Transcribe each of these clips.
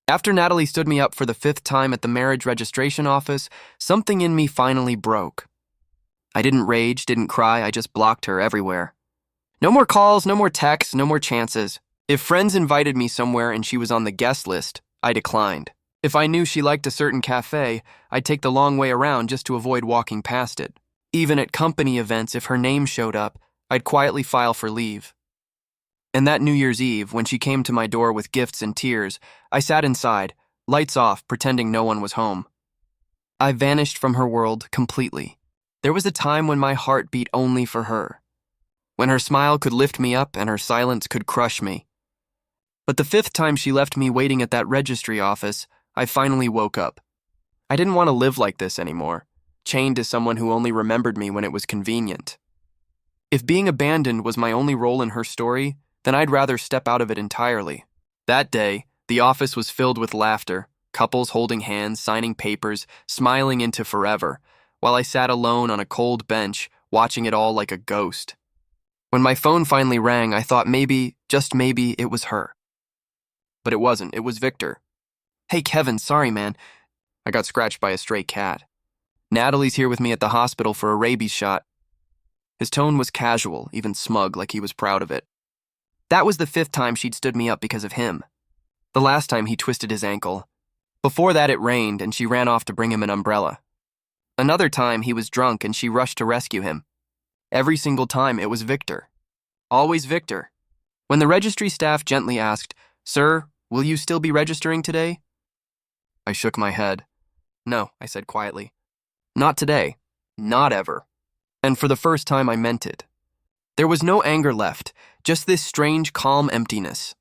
After Natalie stood me up for the fifth time at the marriage registration office, something in me finally broke. I didn't rage, didn't cry, I just blocked her everywhere. No more calls, no more texts, no more chances. If friends invited me somewhere and she was on the guest list, I declined. If I knew she liked a certain café, I'd take the long way around just to avoid walking past it. Even at company events, if her name showed up, I'd quietly file for leave. And that New Year's Eve, when she came to my door with gifts and tears, I sat inside, lights off, pretending no one was home. I vanished from her world completely. There was a time when my heart beat only for her, when her smile could lift me up and her silence could crush me. But the fifth time she left me waiting at that registry office, I finally woke up. I didn't want to live like this anymore, chained to someone who only remembered me when it was convenient. If being abandoned was my only role in her story, then I'd rather step out of it entirely. That day, the office was filled with laughter, couples holding hands, signing papers, smiling into forever, while I sat alone on a cold bench, watching it all like a ghost. When my phone finally rang, I thought maybe, just maybe, it was her. But it wasn't, it was Victor. "Hey Kevin, sorry man." I got scratched by a stray cat. "Natalie's here with me at the hospital for a rabies shot." His tone was casual, even smug, like he was proud of it. That was the fifth time she'd stood me up because of him. The last time he twisted his ankle. Before that it rained and she ran off to bring him an umbrella. Another time he was drunk and she rushed to rescue him. Every single time it was Victor. Always Victor. When the registry staff gently asked, "Sir, will you still be registering today?" I shook my head. "No," I said quietly. "Not today. Not ever." And for the first time I meant it. There was no anger left, just this strange, calm emptiness.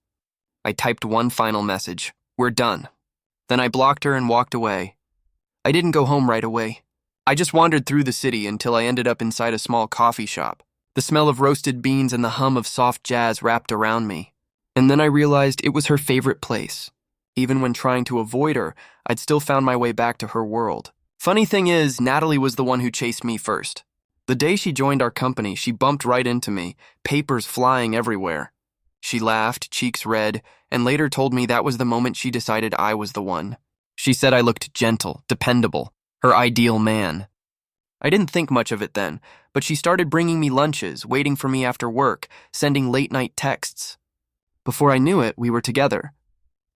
I typed one final message. "We're done." Then I blocked her and walked away. I didn't go home right away. I just wandered through the city until I ended up inside a small coffee shop. The smell of roasted beans and the hum of soft jazz wrapped around me. And then I realized it was her favorite place. Even when trying to avoid her, I'd still found my way back to her world. Funny thing is, Natalie was the one who chased me first. The day she joined our company, she bumped right into me, papers flying everywhere. She laughed, cheeks red, and later told me that was the moment she decided I was the one. She said I looked gentle, dependable, her ideal man. I didn't think much of it then, but she started bringing me lunches, waiting for me after work, sending late-night texts. Before I knew it, we were together.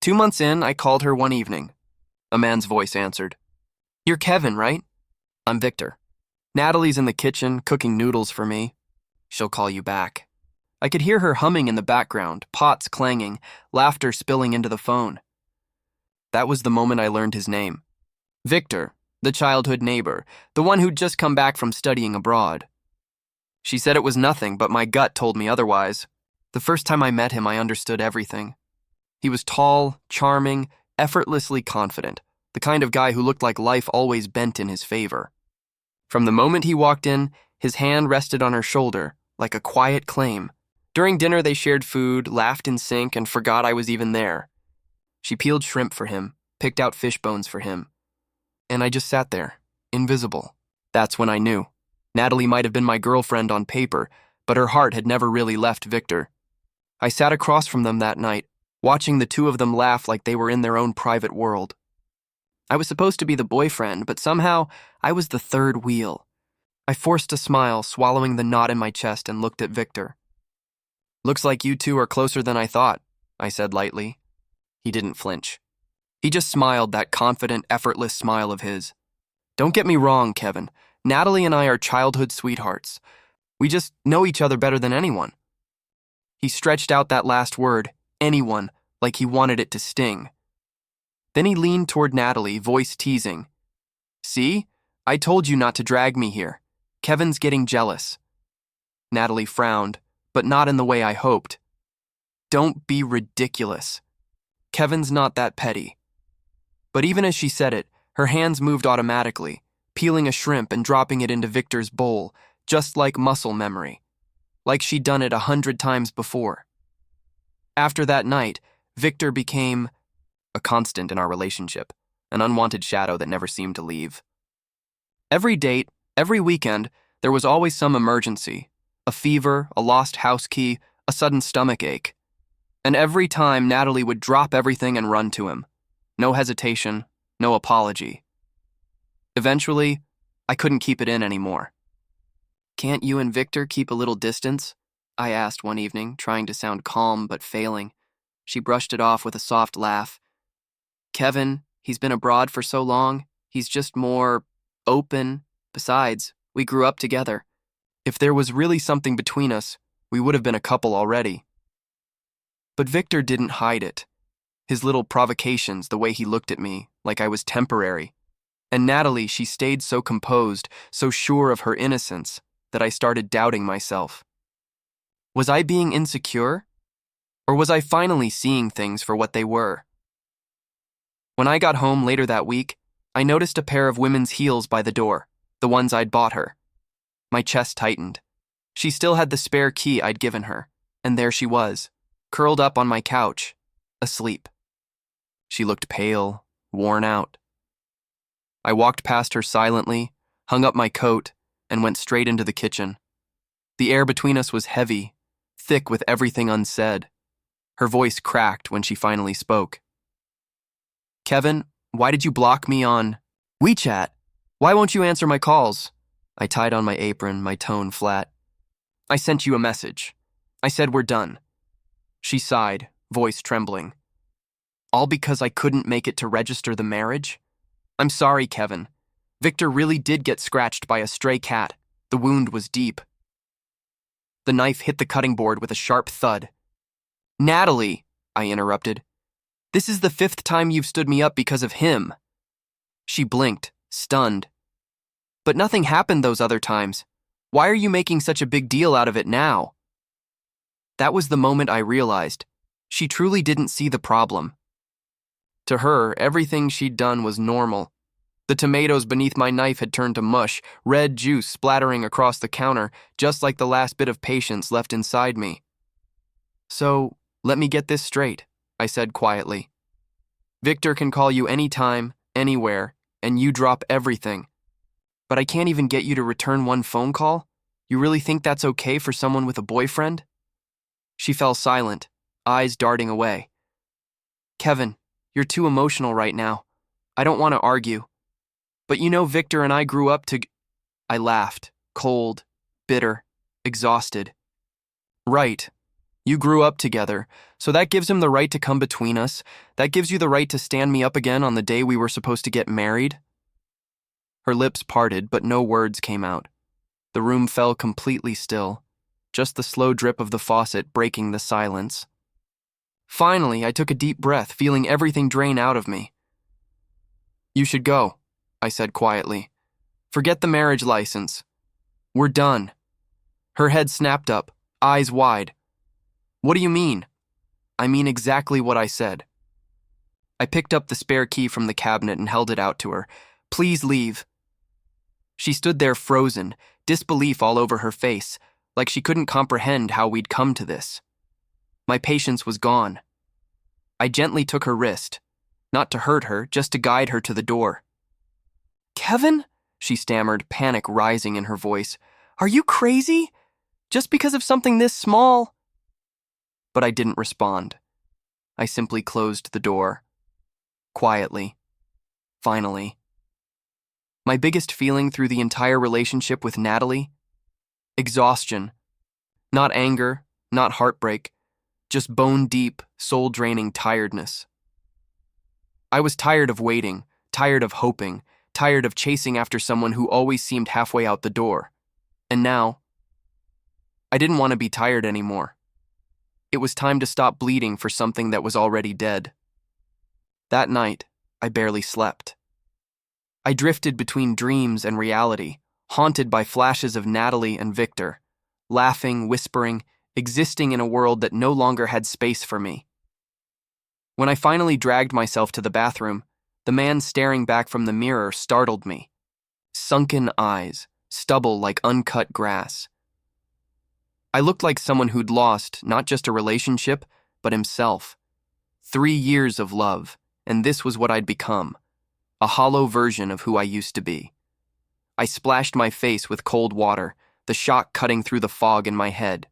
2 months in, I called her one evening. A man's voice answered. "You're Kevin, right?" "I'm Victor." "Natalie's in the kitchen, cooking noodles for me. She'll call you back." I could hear her humming in the background, pots clanging, laughter spilling into the phone. That was the moment I learned his name. Victor, the childhood neighbor, the one who'd just come back from studying abroad. She said it was nothing, but my gut told me otherwise. The first time I met him, I understood everything. He was tall, charming, effortlessly confident, the kind of guy who looked like life always bent in his favor. From the moment he walked in, his hand rested on her shoulder, like a quiet claim. During dinner, they shared food, laughed in sync, and forgot I was even there. She peeled shrimp for him, picked out fish bones for him. And I just sat there, invisible. That's when I knew. Natalie might have been my girlfriend on paper, but her heart had never really left Victor. I sat across from them that night, watching the two of them laugh like they were in their own private world. I was supposed to be the boyfriend, but somehow I was the third wheel. I forced a smile, swallowing the knot in my chest, and looked at Victor. "Looks like you two are closer than I thought," I said lightly. He didn't flinch. He just smiled, that confident, effortless smile of his. "Don't get me wrong, Kevin. Natalie and I are childhood sweethearts. We just know each other better than anyone." He stretched out that last word, anyone, like he wanted it to sting. Then he leaned toward Natalie, voice teasing. "See? I told you not to drag me here. Kevin's getting jealous." Natalie frowned, but not in the way I hoped. "Don't be ridiculous. Kevin's not that petty." But even as she said it, her hands moved automatically, peeling a shrimp and dropping it into Victor's bowl, just like muscle memory. Like she'd done it 100 times before. After that night, Victor became a constant in our relationship, an unwanted shadow that never seemed to leave. Every date, every weekend, there was always some emergency. A fever, a lost house key, a sudden stomach ache. And every time, Natalie would drop everything and run to him. No hesitation, no apology. Eventually, I couldn't keep it in anymore. "Can't you and Victor keep a little distance?" I asked one evening, trying to sound calm but failing. She brushed it off with a soft laugh. "Kevin, he's been abroad for so long, he's just more open. Besides, we grew up together. If there was really something between us, we would have been a couple already." But Victor didn't hide it. His little provocations, the way he looked at me, like I was temporary. And Natalie, she stayed so composed, so sure of her innocence, that I started doubting myself. Was I being insecure? Or was I finally seeing things for what they were? When I got home later that week, I noticed a pair of women's heels by the door, the ones I'd bought her. My chest tightened. She still had the spare key I'd given her, and there she was, curled up on my couch, asleep. She looked pale, worn out. I walked past her silently, hung up my coat, and went straight into the kitchen. The air between us was heavy, thick with everything unsaid. Her voice cracked when she finally spoke. "Kevin, why did you block me on WeChat? Why won't you answer my calls?" I tied on my apron, my tone flat. "I sent you a message. I said we're done." She sighed, voice trembling. "All because I couldn't make it to register the marriage? I'm sorry, Kevin. Victor really did get scratched by a stray cat. The wound was deep." The knife hit the cutting board with a sharp thud. "Natalie," I interrupted. "This is the 5th time you've stood me up because of him." She blinked, stunned. "But nothing happened those other times. Why are you making such a big deal out of it now?" That was the moment I realized she truly didn't see the problem. To her, everything she'd done was normal. The tomatoes beneath my knife had turned to mush, red juice splattering across the counter, just like the last bit of patience left inside me. "So, let me get this straight," I said quietly. "Victor can call you anytime, anywhere, and you drop everything. But I can't even get you to return one phone call? You really think that's okay for someone with a boyfriend?" She fell silent, eyes darting away. "Kevin, you're too emotional right now. I don't want to argue. But you know Victor and I grew up to..." I laughed, cold, bitter, exhausted. "Right. You grew up together, so that gives him the right to come between us. That gives you the right to stand me up again on the day we were supposed to get married?" Her lips parted, but no words came out. The room fell completely still, just the slow drip of the faucet breaking the silence. Finally, I took a deep breath, feeling everything drain out of me. "You should go," I said quietly. "Forget the marriage license. We're done." Her head snapped up, eyes wide. "What do you mean?" "I mean exactly what I said." I picked up the spare key from the cabinet and held it out to her. "Please leave." She stood there frozen, disbelief all over her face, like she couldn't comprehend how we'd come to this. My patience was gone. I gently took her wrist, not to hurt her, just to guide her to the door. "Kevin?" she stammered, panic rising in her voice. "Are you crazy? Just because of something this small?" But I didn't respond. I simply closed the door. Quietly. Finally. My biggest feeling through the entire relationship with Natalie? Exhaustion. Not anger, not heartbreak, just bone-deep, soul-draining tiredness. I was tired of waiting, tired of hoping, tired of chasing after someone who always seemed halfway out the door. And now, I didn't want to be tired anymore. It was time to stop bleeding for something that was already dead. That night, I barely slept. I drifted between dreams and reality, haunted by flashes of Natalie and Victor, laughing, whispering, existing in a world that no longer had space for me. When I finally dragged myself to the bathroom, the man staring back from the mirror startled me. Sunken eyes, stubble like uncut grass. I looked like someone who'd lost not just a relationship, but himself. 3 years of love, and this was what I'd become. A hollow version of who I used to be. I splashed my face with cold water, the shock cutting through the fog in my head.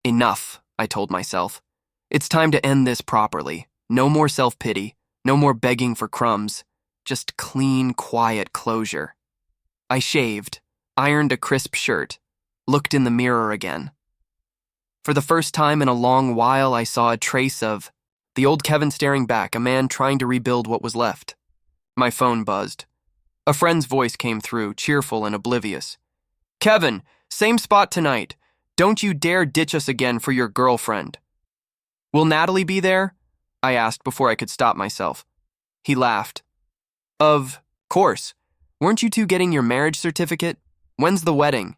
Enough, I told myself. It's time to end this properly. No more self-pity, No more begging for crumbs, just clean, quiet closure. I shaved, ironed a crisp shirt, looked in the mirror again. For the first time in a long while, I saw a trace of the old Kevin staring back, a man trying to rebuild what was left. My phone buzzed. A friend's voice came through, cheerful and oblivious. "Kevin, same spot tonight. Don't you dare ditch us again for your girlfriend." "Will Natalie be there?" I asked before I could stop myself. He laughed. "Of course. Weren't you two getting your marriage certificate? When's the wedding?"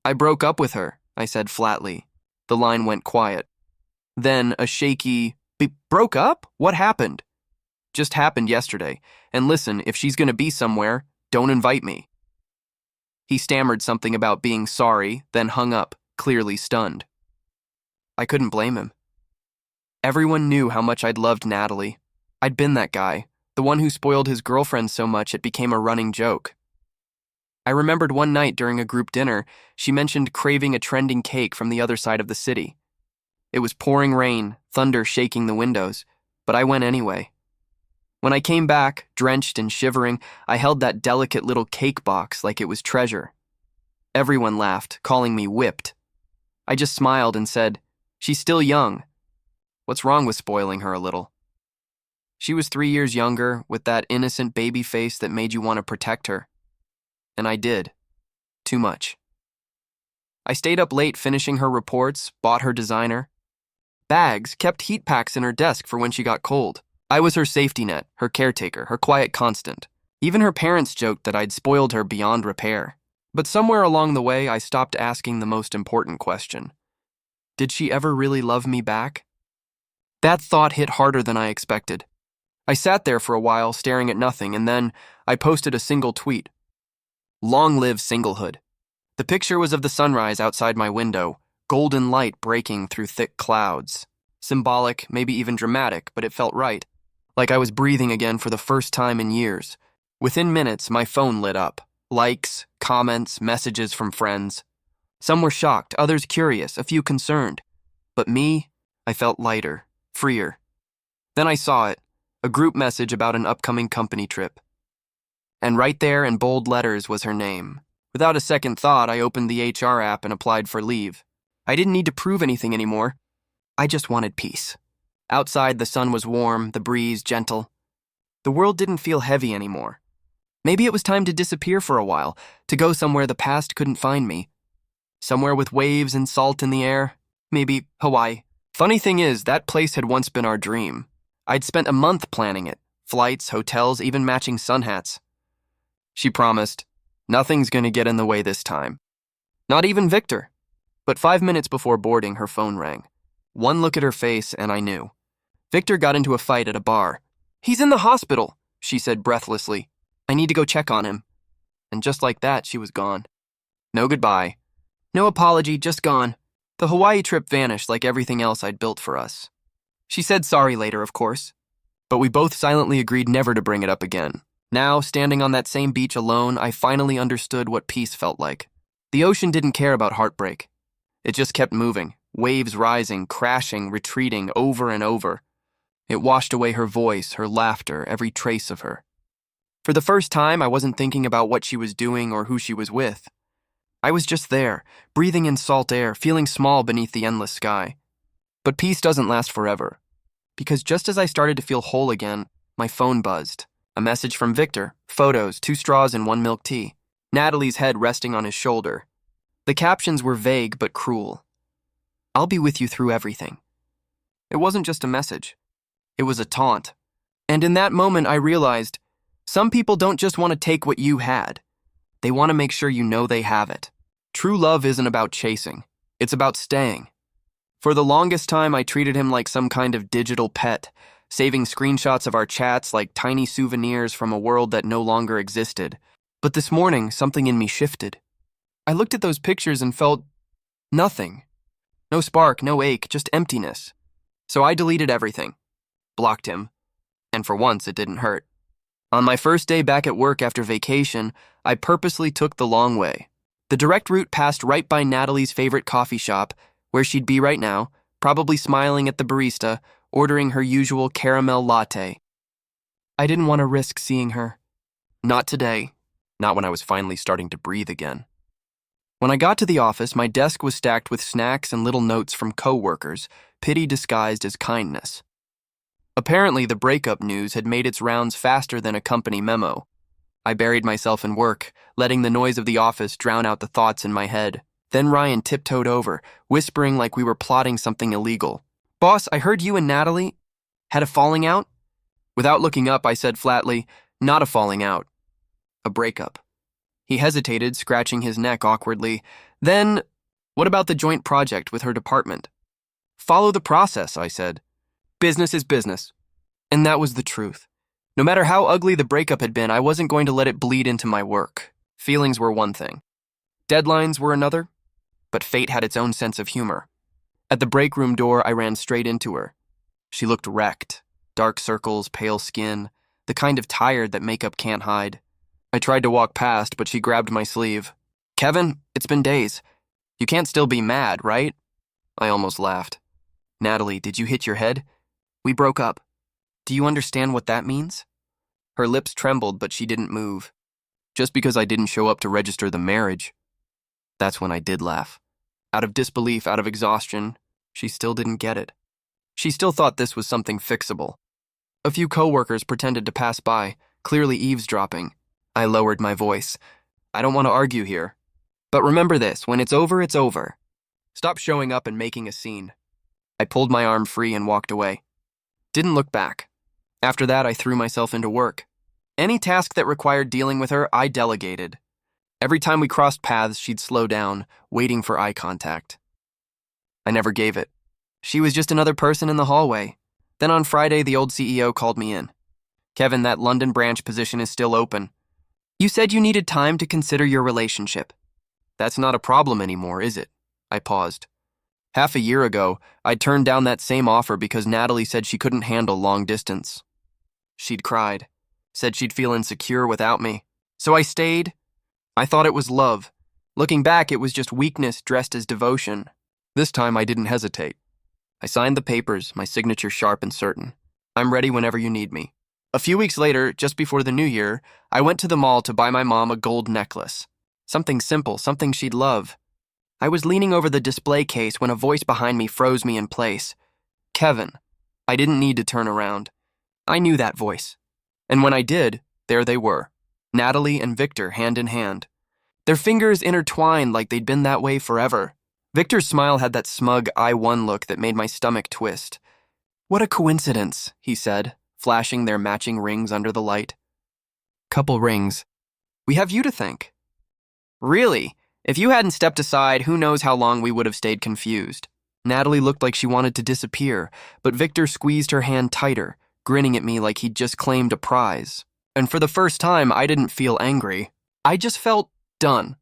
"I broke up with her," I said flatly. The line went quiet. Then a shaky, "Broke up? What happened?" "Just happened yesterday. And listen, if she's going to be somewhere, don't invite me." He stammered something about being sorry, then hung up, clearly stunned. I couldn't blame him. Everyone knew how much I'd loved Natalie. I'd been that guy, the one who spoiled his girlfriend so much it became a running joke. I remembered one night during a group dinner, she mentioned craving a trending cake from the other side of the city. It was pouring rain, thunder shaking the windows, but I went anyway. When I came back, drenched and shivering, I held that delicate little cake box like it was treasure. Everyone laughed, calling me whipped. I just smiled and said, "She's still young. What's wrong with spoiling her a little?" She was 3 years younger, with that innocent baby face that made you want to protect her. And I did. Too much. I stayed up late finishing her reports, bought her designer bags, kept heat packs in her desk for when she got cold. I was her safety net, her caretaker, her quiet constant. Even her parents joked that I'd spoiled her beyond repair. But somewhere along the way, I stopped asking the most important question. Did she ever really love me back? That thought hit harder than I expected. I sat there for a while, staring at nothing, and then I posted a single tweet. "Long live singlehood." The picture was of the sunrise outside my window, golden light breaking through thick clouds. Symbolic, maybe even dramatic, but it felt right. Like I was breathing again for the first time in years. Within minutes, my phone lit up. Likes, comments, messages from friends. Some were shocked, others curious, a few concerned. But me, I felt lighter, freer. Then I saw it, a group message about an upcoming company trip. And right there in bold letters was her name. Without a second thought, I opened the HR app and applied for leave. I didn't need to prove anything anymore. I just wanted peace. Outside, the sun was warm, the breeze gentle. The world didn't feel heavy anymore. Maybe it was time to disappear for a while, to go somewhere the past couldn't find me. Somewhere with waves and salt in the air. Maybe Hawaii. Funny thing is, that place had once been our dream. I'd spent a month planning it. Flights, hotels, even matching sun hats. She promised, "Nothing's going to get in the way this time." Not even Victor. But 5 minutes before boarding, her phone rang. One look at her face, and I knew. Victor got into a fight at a bar. "He's in the hospital," she said breathlessly. "I need to go check on him." And just like that, she was gone. No goodbye. No apology, just gone. The Hawaii trip vanished like everything else I'd built for us. She said sorry later, of course. But we both silently agreed never to bring it up again. Now, standing on that same beach alone, I finally understood what peace felt like. The ocean didn't care about heartbreak. It just kept moving, waves rising, crashing, retreating over and over. It washed away her voice, her laughter, every trace of her. For the first time, I wasn't thinking about what she was doing or who she was with. I was just there, breathing in salt air, feeling small beneath the endless sky. But peace doesn't last forever. Because just as I started to feel whole again, my phone buzzed. A message from Victor, photos, 2 straws and 1 milk tea. Natalie's head resting on his shoulder. The captions were vague but cruel. "I'll be with you through everything." It wasn't just a message. It was a taunt. And in that moment, I realized, some people don't just want to take what you had. They want to make sure you know they have it. True love isn't about chasing. It's about staying. For the longest time, I treated him like some kind of digital pet, saving screenshots of our chats like tiny souvenirs from a world that no longer existed. But this morning, something in me shifted. I looked at those pictures and felt nothing. No spark, no ache, just emptiness. So I deleted everything. Blocked him. And for once, it didn't hurt. On my first day back at work after vacation, I purposely took the long way. The direct route passed right by Natalie's favorite coffee shop, where she'd be right now, probably smiling at the barista, ordering her usual caramel latte. I didn't want to risk seeing her. Not today. Not when I was finally starting to breathe again. When I got to the office, my desk was stacked with snacks and little notes from coworkers, pity disguised as kindness. Apparently, the breakup news had made its rounds faster than a company memo. I buried myself in work, letting the noise of the office drown out the thoughts in my head. Then Ryan tiptoed over, whispering like we were plotting something illegal. "Boss, I heard you and Natalie had a falling out?" Without looking up, I said flatly, "Not a falling out. A breakup." He hesitated, scratching his neck awkwardly. "Then, what about the joint project with her department?" "Follow the process," I said. "Business is business." And that was the truth. No matter how ugly the breakup had been, I wasn't going to let it bleed into my work. Feelings were one thing. Deadlines were another. But fate had its own sense of humor. At the break room door, I ran straight into her. She looked wrecked. Dark circles, pale skin, the kind of tired that makeup can't hide. I tried to walk past, but she grabbed my sleeve. "Kevin, it's been days. You can't still be mad, right?" I almost laughed. "Natalie, did you hit your head? We broke up. Do you understand what that means?" Her lips trembled, but she didn't move. Just because I didn't show up to register the marriage. That's when I did laugh. Out of disbelief, out of exhaustion, she still didn't get it. She still thought this was something fixable. A few coworkers pretended to pass by, clearly eavesdropping. I lowered my voice. "I don't want to argue here. But remember this, when it's over, it's over. Stop showing up and making a scene." I pulled my arm free and walked away. Didn't look back. After that, I threw myself into work. Any task that required dealing with her, I delegated. Every time we crossed paths, she'd slow down, waiting for eye contact. I never gave it. She was just another person in the hallway. Then on Friday, the old CEO called me in. "Kevin, that London branch position is still open. You said you needed time to consider your relationship." "That's not a problem anymore, is it?" I paused. Half a year ago, I'd turned down that same offer because Natalie said she couldn't handle long distance. She'd cried, said she'd feel insecure without me. So I stayed. I thought it was love. Looking back, it was just weakness dressed as devotion. This time, I didn't hesitate. I signed the papers, my signature sharp and certain. "I'm ready whenever you need me." A few weeks later, just before the new year, I went to the mall to buy my mom a gold necklace. Something simple, something she'd love. I was leaning over the display case when a voice behind me froze me in place. "Kevin." I didn't need to turn around. I knew that voice. And when I did, there they were, Natalie and Victor hand in hand. Their fingers intertwined like they'd been that way forever. Victor's smile had that smug I won look that made my stomach twist. "What a coincidence," he said, flashing their matching rings under the light. "Couple rings. We have you to thank." "Really? If you hadn't stepped aside, who knows how long we would have stayed confused." Natalie looked like she wanted to disappear, but Victor squeezed her hand tighter, grinning at me like he'd just claimed a prize. And for the first time, I didn't feel angry. I just felt done.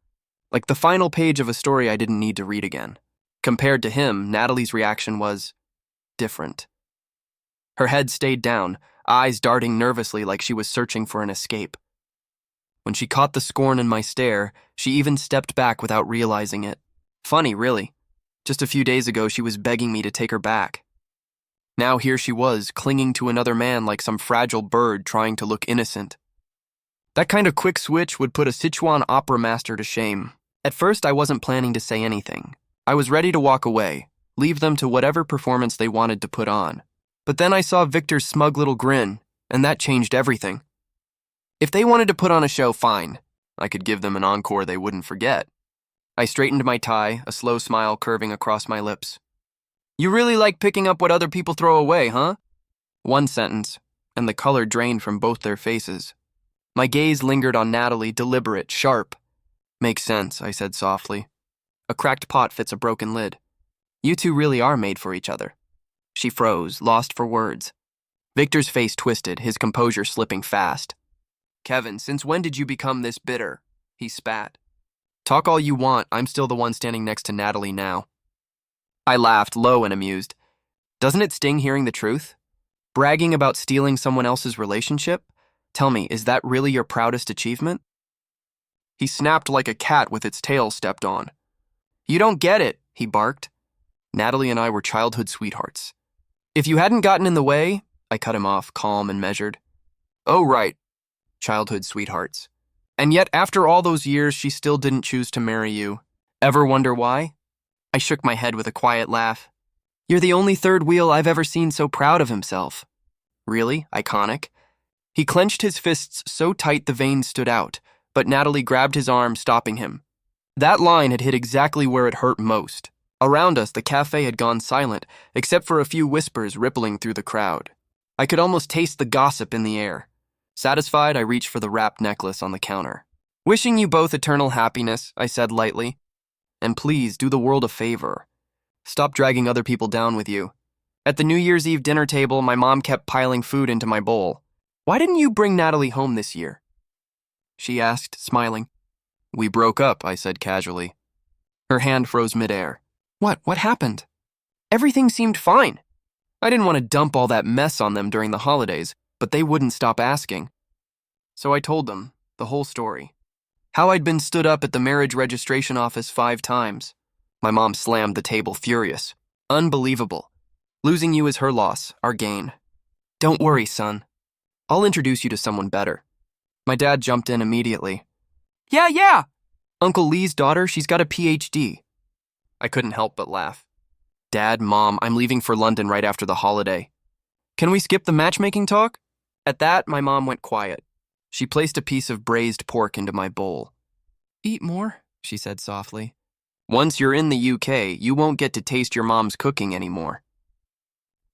Like the final page of a story I didn't need to read again. Compared to him, Natalie's reaction was different. Her head stayed down, eyes darting nervously like she was searching for an escape. When she caught the scorn in my stare, she even stepped back without realizing it. Funny, really. Just a few days ago, she was begging me to take her back. Now here she was, clinging to another man like some fragile bird trying to look innocent. That kind of quick switch would put a Sichuan opera master to shame. At first, I wasn't planning to say anything. I was ready to walk away, leave them to whatever performance they wanted to put on. But then I saw Victor's smug little grin, and that changed everything. If they wanted to put on a show, fine. I could give them an encore they wouldn't forget. I straightened my tie, a slow smile curving across my lips. "You really like picking up what other people throw away, huh?" One sentence, and the color drained from both their faces. My gaze lingered on Natalie, deliberate, sharp. "Makes sense," I said softly. "A cracked pot fits a broken lid. You two really are made for each other." She froze, lost for words. Victor's face twisted, his composure slipping fast. "Kevin, since when did you become this bitter?" He spat. "Talk all you want, I'm still the one standing next to Natalie now." I laughed, low and amused. Doesn't it sting hearing the truth? Bragging about stealing someone else's relationship? Tell me, is that really your proudest achievement? He snapped like a cat with its tail stepped on. "You don't get it," he barked. "Natalie and I were childhood sweethearts. If you hadn't gotten in the way," I cut him off, calm and measured, Oh, right, childhood sweethearts. And yet, after all those years, she still didn't choose to marry you. Ever wonder why? I shook my head with a quiet laugh. You're the only third wheel I've ever seen so proud of himself. Really? Iconic? He clenched his fists so tight the veins stood out, but Natalie grabbed his arm, stopping him. That line had hit exactly where it hurt most. Around us, the café had gone silent, except for a few whispers rippling through the crowd. I could almost taste the gossip in the air. Satisfied, I reached for the wrapped necklace on the counter. Wishing you both eternal happiness, I said lightly. And please, do the world a favor. Stop dragging other people down with you. At the New Year's Eve dinner table, my mom kept piling food into my bowl. Why didn't you bring Natalie home this year? She asked, smiling. We broke up, I said casually. Her hand froze midair. What happened? Everything seemed fine. I didn't want to dump all that mess on them during the holidays, but they wouldn't stop asking. So I told them the whole story. How I'd been stood up at the marriage registration office 5 times. My mom slammed the table, furious. Unbelievable. Losing you is her loss, our gain. Don't worry, son. I'll introduce you to someone better. My dad jumped in immediately. Yeah. Uncle Lee's daughter, she's got a PhD. I couldn't help but laugh. Dad, Mom, I'm leaving for London right after the holiday. Can we skip the matchmaking talk? At that, my mom went quiet. She placed a piece of braised pork into my bowl. Eat more, she said softly. Once you're in the UK, you won't get to taste your mom's cooking anymore.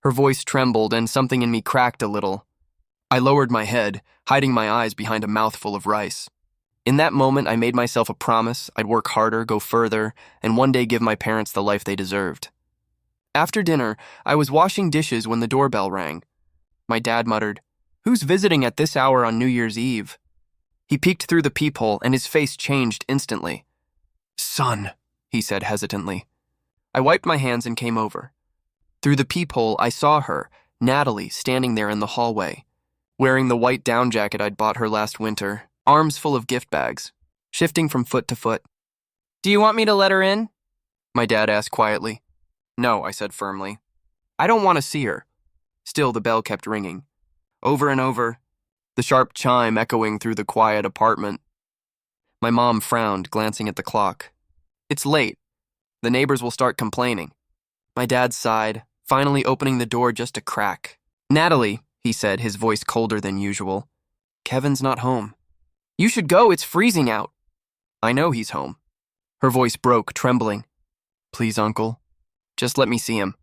Her voice trembled and something in me cracked a little. I lowered my head, hiding my eyes behind a mouthful of rice. In that moment, I made myself a promise I'd work harder, go further, and one day give my parents the life they deserved. After dinner, I was washing dishes when the doorbell rang. My dad muttered, "Who's visiting at this hour on New Year's Eve?" He peeked through the peephole and his face changed instantly. Son, he said hesitantly. I wiped my hands and came over. Through the peephole, I saw her, Natalie, standing there in the hallway, wearing the white down jacket I'd bought her last winter, arms full of gift bags, shifting from foot to foot. Do you want me to let her in? My dad asked quietly. No, I said firmly. I don't want to see her. Still, the bell kept ringing. Over and over, the sharp chime echoing through the quiet apartment. My mom frowned, glancing at the clock. It's late. The neighbors will start complaining. My dad sighed, finally opening the door just a crack. Natalie, he said, his voice colder than usual. Kevin's not home. You should go, it's freezing out. I know he's home. Her voice broke, trembling. Please, Uncle. Just let me see him.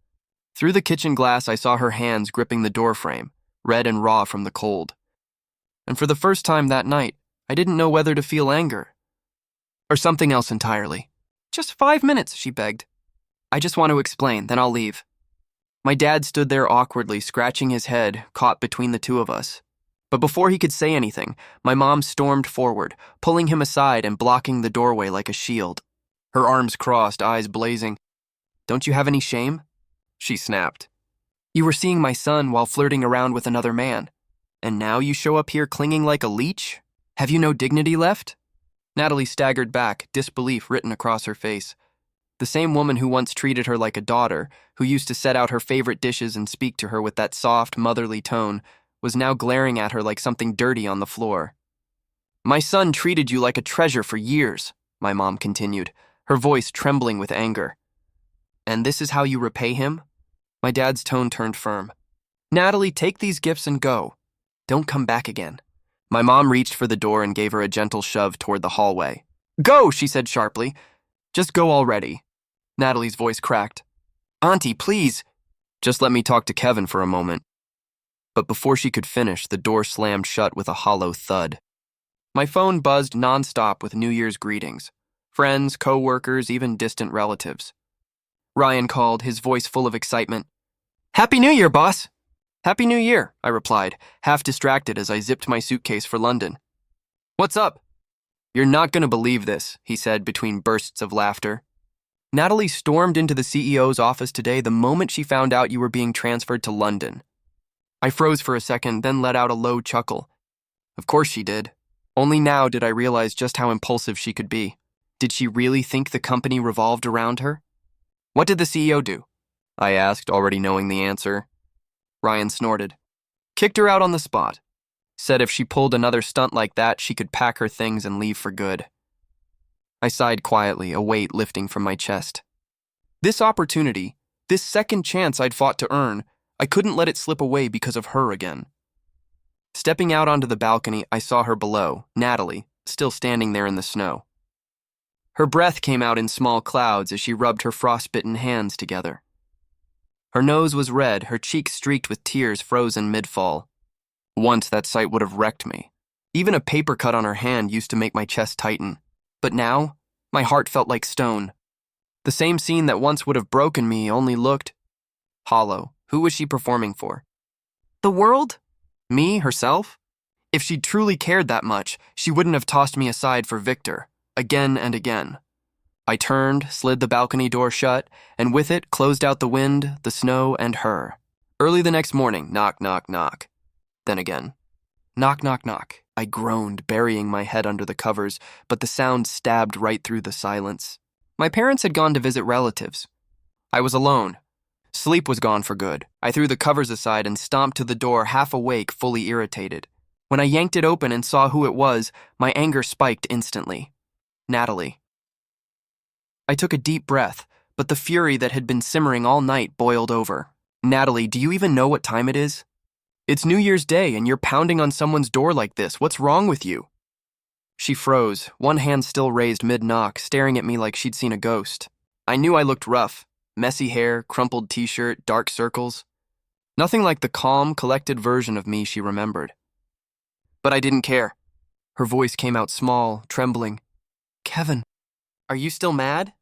Through the kitchen glass, I saw her hands gripping the doorframe, red and raw from the cold. And for the first time that night, I didn't know whether to feel anger or something else entirely. Just 5 minutes, she begged. I just want to explain, then I'll leave. My dad stood there awkwardly, scratching his head, caught between the two of us. But before he could say anything, my mom stormed forward, pulling him aside and blocking the doorway like a shield. Her arms crossed, eyes blazing. Don't you have any shame? She snapped. You were seeing my son while flirting around with another man. And now you show up here clinging like a leech? Have you no dignity left? Natalie staggered back, disbelief written across her face. The same woman who once treated her like a daughter, who used to set out her favorite dishes and speak to her with that soft, motherly tone, was now glaring at her like something dirty on the floor. My son treated you like a treasure for years, my mom continued, her voice trembling with anger. And this is how you repay him? My dad's tone turned firm. Natalie, take these gifts and go. Don't come back again. My mom reached for the door and gave her a gentle shove toward the hallway. Go, she said sharply. Just go already. Natalie's voice cracked. Auntie, please. Just let me talk to Kevin for a moment. But before she could finish, the door slammed shut with a hollow thud. My phone buzzed nonstop with New Year's greetings. Friends, co-workers, even distant relatives. Ryan called, his voice full of excitement. Happy New Year, boss! Happy New Year, I replied, half distracted as I zipped my suitcase for London. What's up? You're not going to believe this, he said between bursts of laughter. Natalie stormed into the CEO's office today the moment she found out you were being transferred to London. I froze for a second, then let out a low chuckle. Of course she did. Only now did I realize just how impulsive she could be. Did she really think the company revolved around her? What did the CEO do? I asked, already knowing the answer. Ryan snorted. Kicked her out on the spot. Said if she pulled another stunt like that, she could pack her things and leave for good. I sighed quietly, a weight lifting from my chest. This opportunity, this second chance I'd fought to earn, I couldn't let it slip away because of her again. Stepping out onto the balcony, I saw her below, Natalie, still standing there in the snow. Her breath came out in small clouds as she rubbed her frostbitten hands together. Her nose was red, her cheeks streaked with tears frozen mid-fall. Once that sight would have wrecked me. Even a paper cut on her hand used to make my chest tighten. But now, my heart felt like stone. The same scene that once would have broken me only looked hollow. Who was she performing for? The world? Me, herself? If she'd truly cared that much, she wouldn't have tossed me aside for Victor, again and again. I turned, slid the balcony door shut, and with it closed out the wind, the snow, and her. Early the next morning, knock, knock, knock. Then again. Knock, knock, knock. I groaned, burying my head under the covers, but the sound stabbed right through the silence. My parents had gone to visit relatives. I was alone. Sleep was gone for good. I threw the covers aside and stomped to the door, half awake, fully irritated. When I yanked it open and saw who it was, my anger spiked instantly. Natalie. I took a deep breath, but the fury that had been simmering all night boiled over. Natalie, do you even know what time it is? It's New Year's Day and you're pounding on someone's door like this. What's wrong with you? She froze, one hand still raised mid-knock, staring at me like she'd seen a ghost. I knew I looked rough. Messy hair, crumpled t-shirt, dark circles. Nothing like the calm, collected version of me she remembered. But I didn't care. Her voice came out small, trembling. Kevin, are you still mad?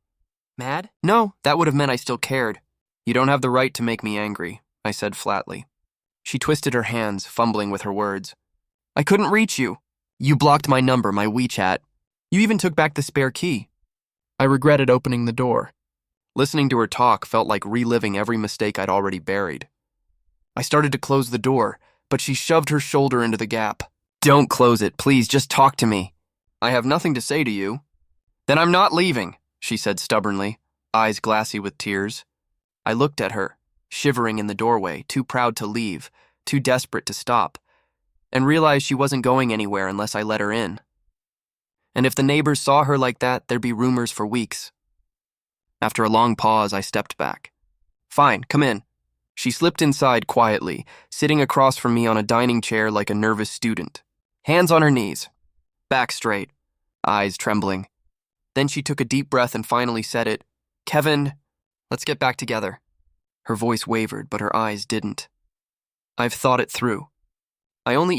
Mad? No, that would have meant I still cared. You don't have the right to make me angry, I said flatly. She twisted her hands, fumbling with her words. I couldn't reach you. You blocked my number, my WeChat. You even took back the spare key. I regretted opening the door. Listening to her talk felt like reliving every mistake I'd already buried. I started to close the door, but she shoved her shoulder into the gap. Don't close it, please, just talk to me. I have nothing to say to you. Then I'm not leaving, she said stubbornly, eyes glassy with tears. I looked at her, shivering in the doorway, too proud to leave, too desperate to stop, and realized she wasn't going anywhere unless I let her in. And if the neighbors saw her like that, there'd be rumors for weeks. After a long pause, I stepped back. Fine, come in. She slipped inside quietly, sitting across from me on a dining chair like a nervous student. Hands on her knees, back straight, eyes trembling. Then she took a deep breath and finally said it. Kevin, let's get back together. Her voice wavered, but her eyes didn't. I've thought it through. I only